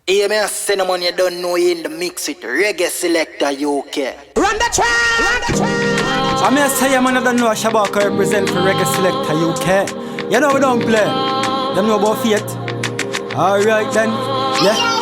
Hey, man, cinnamon, you don't know you in the mix with Reggae Selector UK. Run the track! Run the track! I may say, man, I don't know Shabako represent for Reggae Selector UK. You know we don't play. Them know about fate. Alright then, yeah.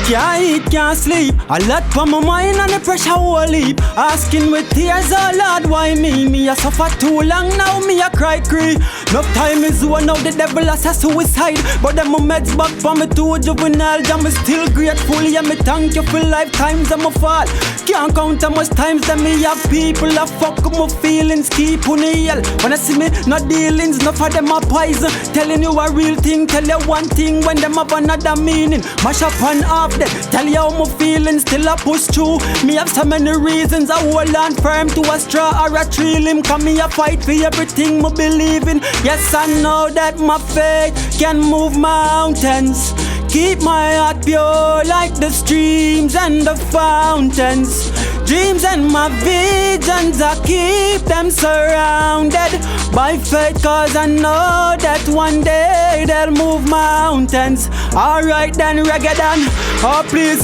Can't eat, can't sleep. A lot for my mind and the pressure whole heap. Asking with tears, oh Lord, why me? Me a suffer too long now, me a cry. Enough time is over now, the devil has a suicide. But them my meds back for me too juvenile. Jam me still grateful, yeah, me thank you for lifetimes I'm a fall. Can't count how much times that me have people that fuck up my feelings, keep on heal. When I see me, no dealings, enough of them are poison. Telling you a real thing, tell you one thing when them have another meaning. Mash up and off them, tell you how my feelings still I push through. Me have so many reasons, I hold on firm to a straw or a tree limb. Come me a fight for everything I believe in. Yes, I know that my faith can move mountains. Keep my heart pure like the streams and the fountains. Dreams and my visions, I keep them surrounded by faith, cause I know that one day they'll move mountains. Alright then, reggae then. Oh please,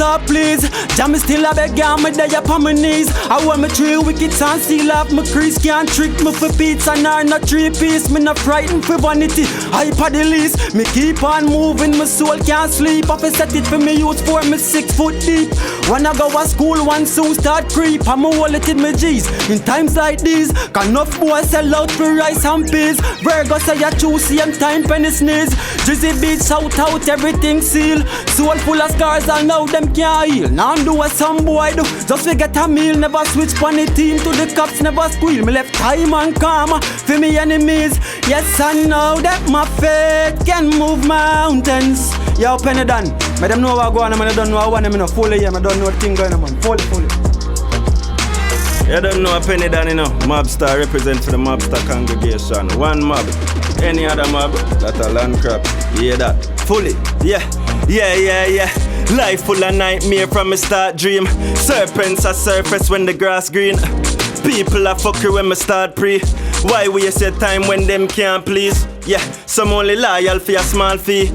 Jam is still a beg me there upon my knees. I want me three wickets and seal off my crease. Can't trick me for pizza nor no three piece. Me not frightened for vanity, hyper the least. Me keep on moving, my soul can't sleep. I set it for me youth for me 6 foot deep. When I go to school, one soon start creep. I'm a wallet in my G's. In times like these, can enough boys sell out for rice and peas. Virgo say you choose same time penny sneeze. Drizzy beats shout out everything seal. Soul full of scars and now them can't heal. Now I'm do what some boy do, just to get a meal. Never switch from the team to the cops, never squeal. Me left time and karma for me enemies. Yes, I know that my faith can move mountains. Yo, Penny Dan, me them know what go on, man. I don't know what I'm in a fully here. I don't know what thing going on, man. Fully. You don't know a Penny Dan, you know. Mobsta represent for the Mobsta congregation. One mob, any other mob, that a land crap. You hear that? Fully, yeah. Life full of nightmare from a start dream. Serpents are surface when the grass green. People are fuckery when me start pre. Why waste your time when them can't please? Yeah, some only loyal for a small fee.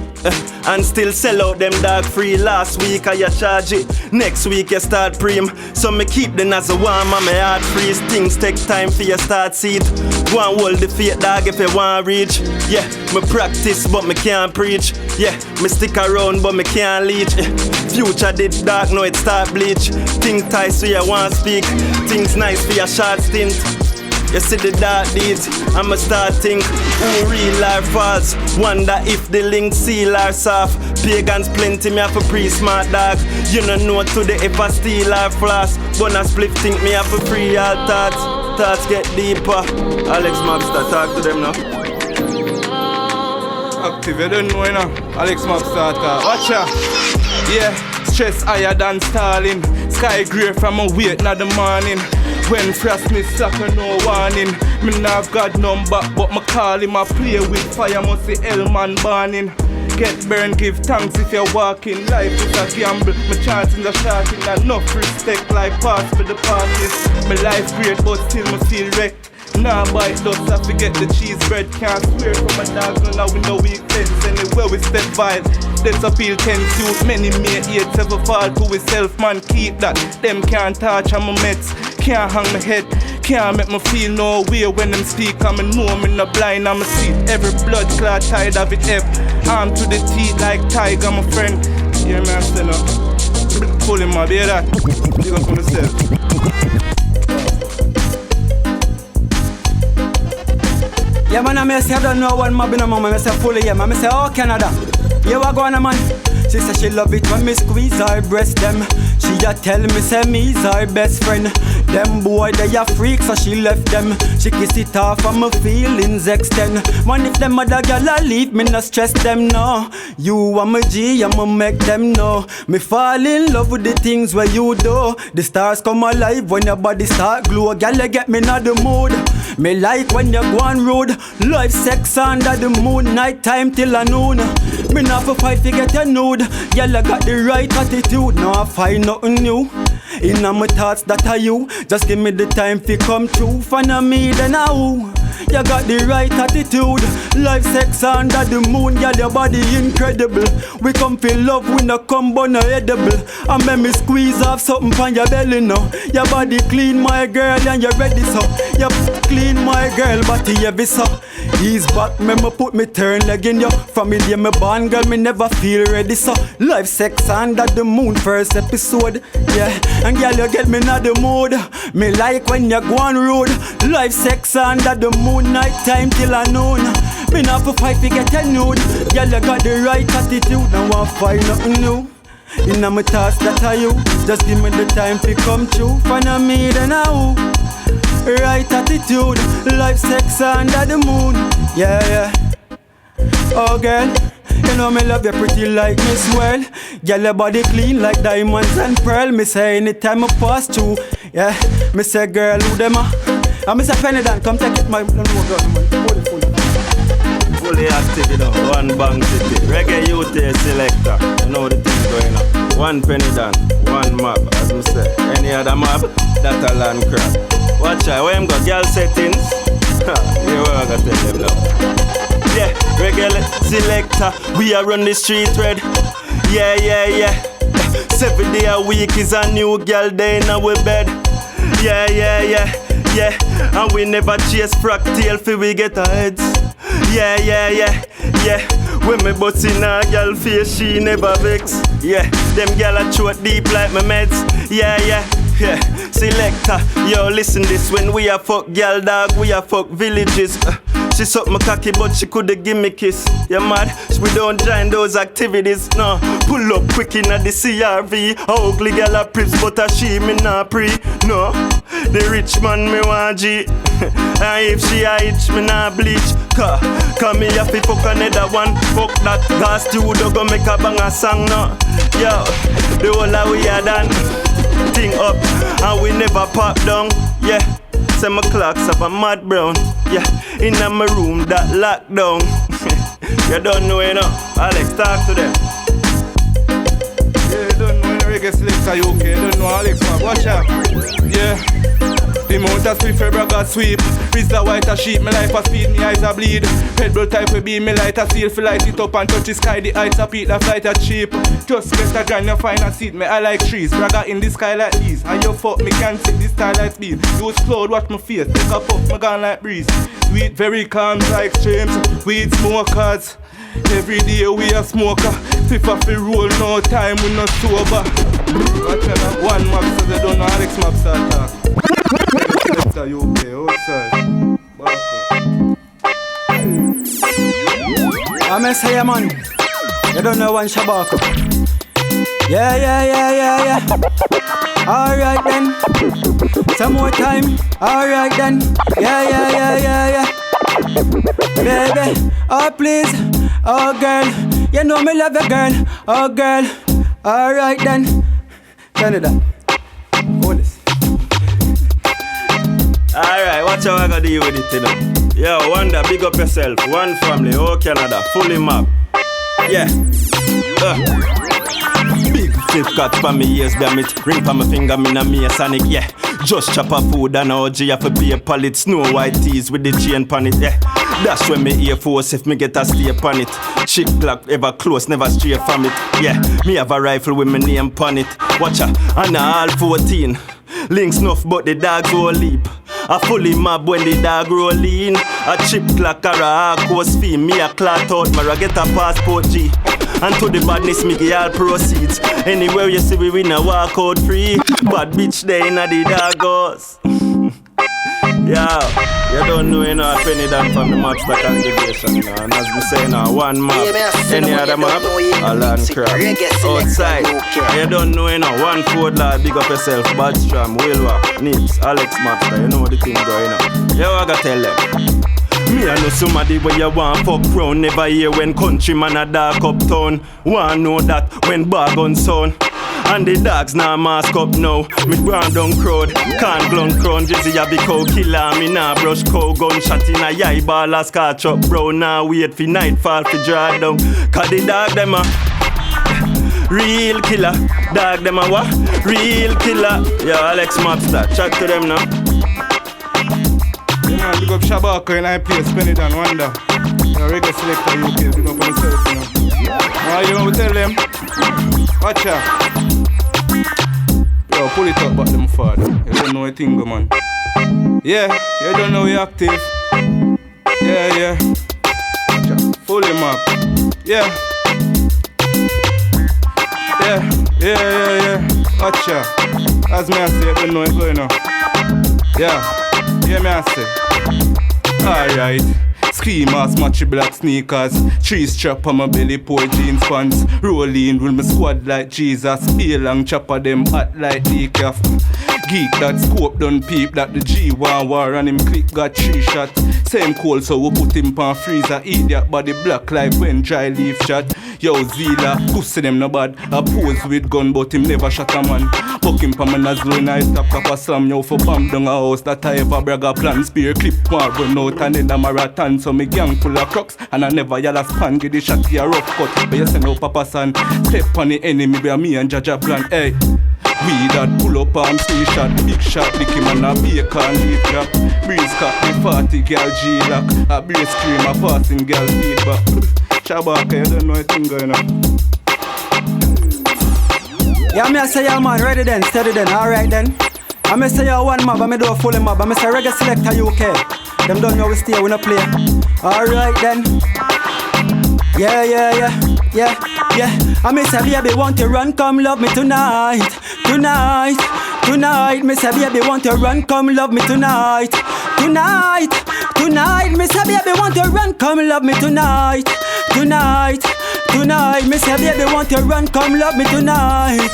And still sell out them dog free. Last week I charge it, next week you start preem. So me keep the as a warm and my heart freeze. Things take time for you start seed. Go and hold the faith dog if you want reach. Yeah, me practice but me can't preach. Yeah, me stick around but me can't leech. Future did dark, now it start bleach. Think tight so you want speak. Things nice for your short stint. You see the dark deeds, I'ma start think who real or false. Wonder if the link seal or soft. Pagans plenty, me have a pre-smart dog. You don't know today if I steal or floss. Gonna split think me have a free all thoughts. Thoughts get deeper. Alex Mobsta, talk to them now. Active, you don't know, you know. Alex Mobsta, watch ya. Yeah, stress higher than Stalin. Sky grey from a wait in the morning. When frost me slacker no warning. Me not got number but me call him. I play with fire must see hell man burning. Get burned, give thanks if you're walking. Life is a gamble, my chances are shocking. Enough respect like pass for the parties. My life great but still me feel wrecked. Nah bite dust, I forget the cheese bread. Can't swear for my dogs, no now we know we fence. Anywhere we step by, let's appeal 10 suit. Many may hate, ever fall to himself, man keep that. Them can't touch on my meds, can't hang my head. Can't make me feel no way when them speak. I'm know I'm not blind, I'm a see every blood clot tied of it up. Arm to the teeth like tiger, my friend. Yeah man, say no. Pull him up, hear that? You got for myself. Yeah man, I say I don't know what mob in a moment. I say fully yeah man, I say oh Canada. Yeah what go on man. She say she love it when me squeeze her breast them. She a tell me say me's her best friend. Them boy they a freak so she left them. She kiss it off and my feelings extend. Man if them other girl a leave me no stress them no. You and my G I'ma make them know. Me fall in love with the things where you do. The stars come alive when your body start glow. Girl you get me in the mood. Me like when you go on road. Life sex under the moon. Night time till a noon. Me not for fight to get a nude. Girl I got the right attitude. Now I find nothing new. In my thoughts that are you. Just give me the time to come true. Follow me then I who. You got the right attitude. Life, sex under the moon, girl, your body incredible. We come feel love, we no come but no edible. And make me squeeze off something from your belly now. Your body clean, my girl, and you ready so. You clean, my girl, body heavy so. Ease back, me put me turn leg in you. From me day me born, girl, me never feel ready so. Life, sex under the moon, first episode. Yeah, and girl, you get me in the mood. Me like when you go on road. Life, sex under the moon, night time till I noon. Me not for fight to get a nude. Girl, you got the right attitude. Now I find nothing new. Inna my thoughts that are you. Just give me the time to come true. Find me then I who. Right attitude. Life, sex under the moon. Yeah, yeah. Oh girl, you know me love you pretty like Miss Well. Girl, your body clean like diamonds and pearl. Me say anytime I pass through. Yeah, me say girl, who them are? And me say Penny Dan, come take it my no girl, hold it fully. Fully active, you know, one bang city. Reggae youth selector, you know the thing going on. One Penny Dan, one mob, as me say. Any other mob, that a land crab. Watch out, where him got girl settings? You what I gotta tell them now. Yeah, Reggae selector, we are on the street red. Yeah, yeah, yeah. 7 days a week is a new girl day in our bed. Yeah, yeah, yeah, yeah. And we never chase frack tail for we get our heads. Yeah, yeah, yeah, yeah. When me bust in a girl face, she never vex. Yeah, them girl a throat deep like my meds. Yeah, yeah, yeah. Selector, yo, listen this. When we a fuck girl dog, we a fuck villages. She suck my cocky but she coulda give me kiss. You mad? We don't join those activities, no. Pull up quick inna the CRV. A ugly girl a prips but a she me not pre. No, the rich man me want G. And if she a itch me not bleach. Cause me have to fuck another one. Fuck that gas studio go make a bang a song no. Yo, the whole of we a done. Thing up and we never pop down. Yeah. Say my clocks have a mad brown. Yeah, in my room that locked down. You don't know, you know. Alex, talk to them. Yeah, you don't know any reggae selector, you okay? You don't know Alex, man. Watch out. Yeah. The amount of sweep, every God sweep. Freeze the white a sheep, my life a speed, me eyes a bleed. Red blood type will be me light a seal. Fi light it up and touch the sky, the heights a peak, the flight a cheap. Just get a grand, you find a seat, me I like trees. Bragger in the sky like these. And you fuck me can't sit this style like speed. Use cloud, watch my face, take a puff, my gun like breeze. Sweet, very calm like streams. Weed smokers. Every day we a smoker. FIFA fi roll, no time we no sober. Watch out, one map so they don't know Alex Mobsta talk. Selector, you okay, outside. Back up. I'm a say man. You don't know one Shabako. Yeah, yeah, yeah, yeah, yeah. Alright then. Some more time. Alright then. Yeah, yeah, yeah, yeah, yeah. Baby, oh please, oh girl, you know me love you girl, oh girl. Alright then. Turn it up. Hold this. Alright, watch how I gotta deal with it, you know. Yo, Wanda, big up yourself. One family, oh Canada, fully map. Yeah. Big flip cut for me ears, damn it. Ring for my finger, me na me a sonic, yeah. Just chop a food and OG have to be a pallet. Snow white tees with the chain pan it, yeah. That's when me Air Force if me get a stay pan it. Chip clock ever close, never stray from it. Yeah, me have a rifle with my name pan it. Watch her, and all 14. Links enough but the dogs will leap. A fully mob when the dog roll in. A chip clock or a hardcore fee. Me a clot out, Mara get a passport G. And to the badness me give all proceeds. Anywhere you see we win a walk out free. Bad bitch there inna the doggos. Yeah, you don't know, you know, a penny down from the Mobsta congregation, you know. And as we say now, one map, any other map, a land crab. Outside, you don't know, you know, one food lad, big up yourself, Badstrom, Wilwa, Nips, Alex Mobsta, you know the thing going on. You I gotta tell them. Me I know somebody where you want fuck round. Never hear when countryman a dark uptown. Want know that when bar gun sound. And the dogs now mask up now. Me brand down crowd, can't glun crown. Jizzy a big cow killer, me nah brush cow. Gunshot in a eye ball a scotch up bro. Now wait for nightfall for draw down. Cause the dog them a real killer. Dog them a what? Real killer. Yo, Alex Mobsta, chat to them now. man, big up Shabako in I play, spend it and wonder. Reggae selector UK, big up on yourself, you know. Why you want to tell them? Watch out. Yo, pull it up back them father. You don't know a thing, man. Yeah, you don't know you're active. Yeah. Watch out. Pull him up. Yeah. Watch out. As me I say, you don't know what's going on. Yeah, me I say. Alright. Ski mask, matchy black sneakers, tree strap on my belly, poor jeans pants. Rolling with my squad like Jesus. Peel long chopper them hot like decaf. Geek that scope done peep that the G1 war and him click got 3 shot. Same cold so we put him pan freezer. Eat that body black like when dry leaf shot. Yo Zila, pussy them no bad. I pose with gun but him never shot a man. Fuck him pa my nozzle when I stop copper slam. Yo for bomb down a house that I ever brag a plan. Spear clip one run out and then a marathon. So me gang full of crooks and I never yell a span. Give the shot to a rough cut. But you say no papa son. Step on the enemy where me and Jaja plan. Hey. We that pull up arm 3 shot, big shot, lick him and a bacon leaf drop. Breeze cut the 40 girl G-lock. A brace scream a passing girl feedback. Shabaka, you don't know a thing going on. Yeah, me I say yeah man, ready then, steady then, alright then. I me say yeah one mob, I me do a full mob. I me say Reggae Selector UK. Them don't know we stay, we no play. Alright then. Yeah. I me say baby want to run, come love me tonight. Me say baby want to run, come love me tonight. Me say baby want to run, come love me tonight. Me say baby want to run, come love me tonight.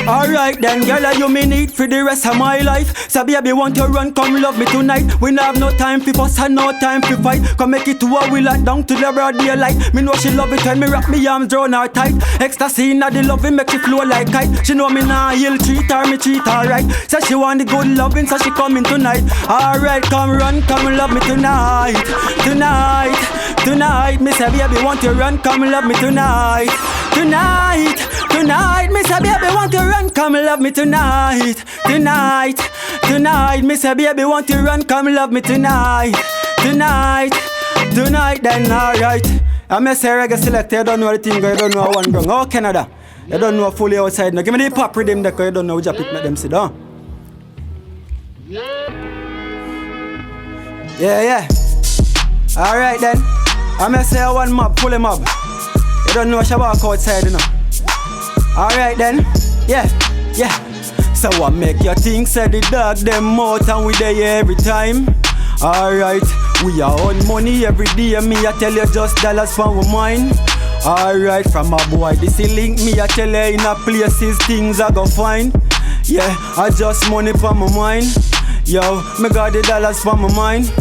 Alright then, girl, you me need for the rest of my life. So baby want to run, come love me tonight. We no have no time for fuss and no time for fight. Come make it to a wheel and down to the broad daylight. Me know she love it when me wrap me arms round her tight. Ecstasy inna the loving make she flow like kite. She know me nah he'll treat her, me treat her right. Say she want the good loving, so she coming tonight. Alright, come run, come love me tonight. Me say baby want to run, come love me tonight. Me say baby want to run, come love me tonight. Me say baby want to run, come love me tonight. Then alright. I me say Reggae Selector, you don't know the thing, you don't know one gang. Oh Canada, you don't know fully outside now. Give me the pop rhythm there, cause you don't know which pick make them sit down. Yeah. Alright then. I me say one mob, fully mob. You don't know Shabako outside, you know. Alright then, yeah. So what make you think say the dog them out and we there every time? Alright, we are on money every day. Me I tell you just dollars from my mind. Alright, from my boy this link. Me I tell you in a places things I go find. Yeah, I just money from my mind. Yo, me got the dollars from my mind.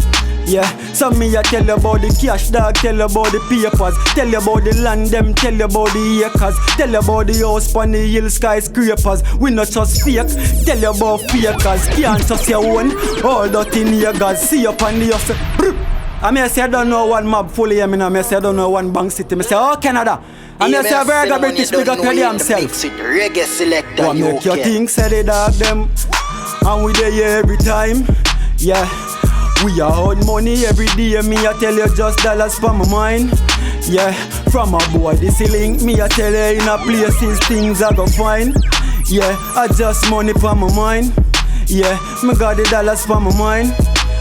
Yeah, so me I tell you about the cash dog, tell you about the papers, tell you about the land them, tell you about the acres, tell you about the house on the hill skyscrapers. We not just fake, tell you about fakers, can't just your own, all that in your guys, see up on the house. I mean I say I don't know one mob fully, I mean I say I don't know one bank city, I say oh Canada. And I say a very good British big up to themself. Reggae Selector what make you think say they dog them, and we there every time, yeah. We are on money every day, me I tell you just dollars from my mind. Yeah, from a boy this link, me I tell you in a places things I go find. Yeah, I just money from my mind. Yeah, me got the dollars from my mind.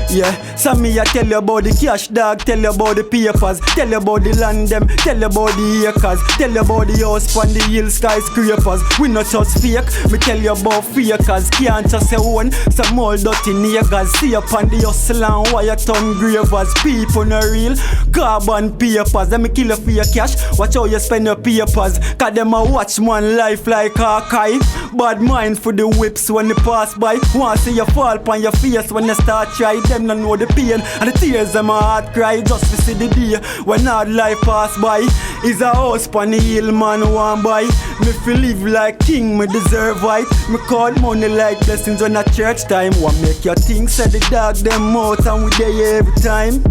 Yeah, so me I tell you about the cash dog, tell you about the papers, tell you about the land them, tell you about the acres, tell you about the house on the hill skyscrapers. We not just fake, me tell you about fakers, can't just say one, some old dirty niggas. See up on the hustle and wire ton gravers. People no real, carbon papers. Let me kill you for your cash, watch how you spend your papers. Cause them a watch man life like archive. Bad mind for the whips when they pass by. Want see you fall on your face when you start try. Them no know the pain and the tears them my heart cry. Just to see the day when hard life pass by. Is a house pon the hill man want buy. Me feel live like king, me deserve right. Me call money like blessings on a church time. What make you think say the dog them out and we there every time?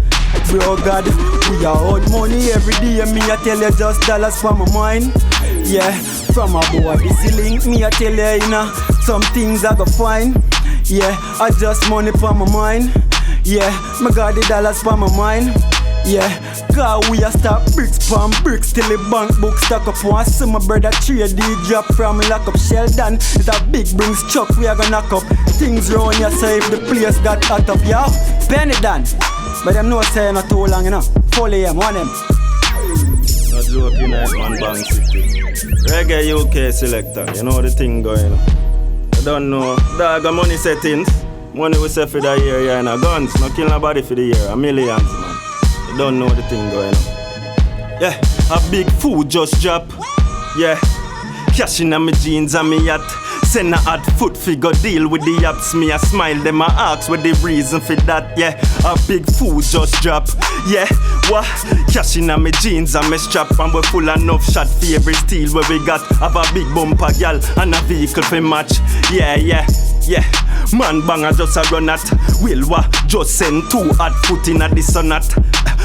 Bro God, we are out money every day. Me I tell you just dollars from my mind. Yeah, from a boy this link. Me I tell you some things I go find. Yeah, I just money from my mind. Yeah, me got the dollars for my mind. Yeah, cause we a stop bricks from bricks till the bank book stack up. One see my brother trade the drop from lock up. Sheldon is a big brings chuck, we are gonna knock up things round here, so if the place got hot up, yo, penny done. But them no say not too long, you know. Fully them, one them. No joking, man, Bang City. Reggae UK selector, you know the thing going on. I don't know, dog money settings. Money we set for the year, yeah, and guns, no kill nobody for the year, millions, man. You don't know the thing going on. Yeah, a big food just drop. Yeah, cash in my jeans and me yacht. Send a hot foot figure deal with the apps. Me a smile, them a ask what the reason for that. Yeah, a big food just drop. Yeah, what? Cash in my jeans and me strap. And we full enough shot for every steel where we got. Have a big bumper gal and a vehicle for match. Yeah. Man banger just a run at. Will wa just send 2 hot foot in a this or not.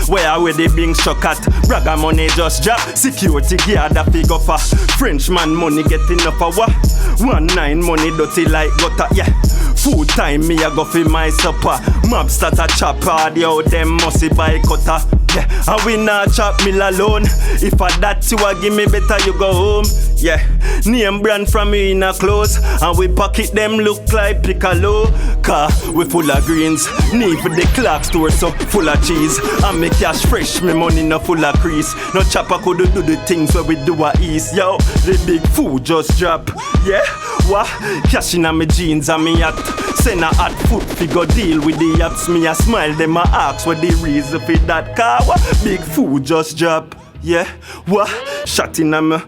Where they being shock at. Bragger money just drop. Security guard a figure for. Frenchman money get enough for what? 1-9 money dirty like gutter, yeah. Food time me a go for my supper. Mobsta a chop hard, yo, them musty buy cutter. Yeah, and we not chop meal alone. If a that you a give me better you go home. Yeah, name brand from me in a clothes. And we pocket them look like Piccolo. Car we full of greens. Need for the clock store so full of cheese. And me cash fresh, me money no full of crease. No chopper could do the things where we do a east. Yo, the big food just drop. Yeah, what? Cash in my jeans and me hat. Send a hot foot figure deal with the apps. Me a smile, them a ask what the reason for that car. What? Big food just drop. Yeah, what? Shot in me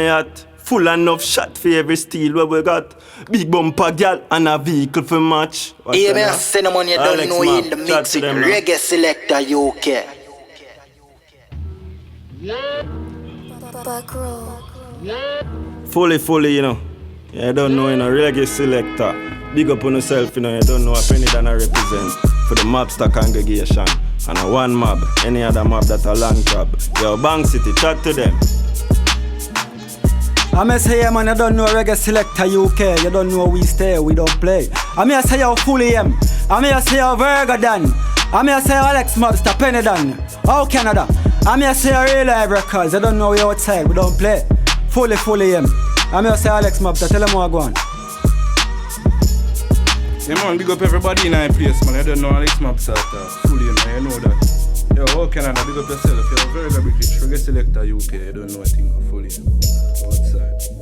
hat. Full enough shot for every steel where we got. Big bumper gal and a vehicle for match. Yeah, man, send them on you don't know in the mix it. Reggae selector UK. Back row. Fully, you know. Yeah, I don't know, you know, reggae selector. Big up on yourself, you know, you don't know a penny that I represent for the Mobsta congregation. And a one mob, any other mob that a land crab. Yo, Bang City, chat to them. I may say, yeah, man, you don't know Reggae Selector UK. You don't know we stay, we don't play. I may say you fully him. I may say you Virgo Dan. I may say Alex Mobsta, Penny Dan. How Canada? I may say Real Live Records. You don't know we outside, we don't play. Fully him. I may say Alex Mobsta, tell him what go on. Yeah, man, big up everybody in our place, man. I don't know Alex Mobsta, fully, man, you know that. Yo, how Canada, big up yourself. You're very British. Reggae Selector UK, you don't know a thing fully. Outside.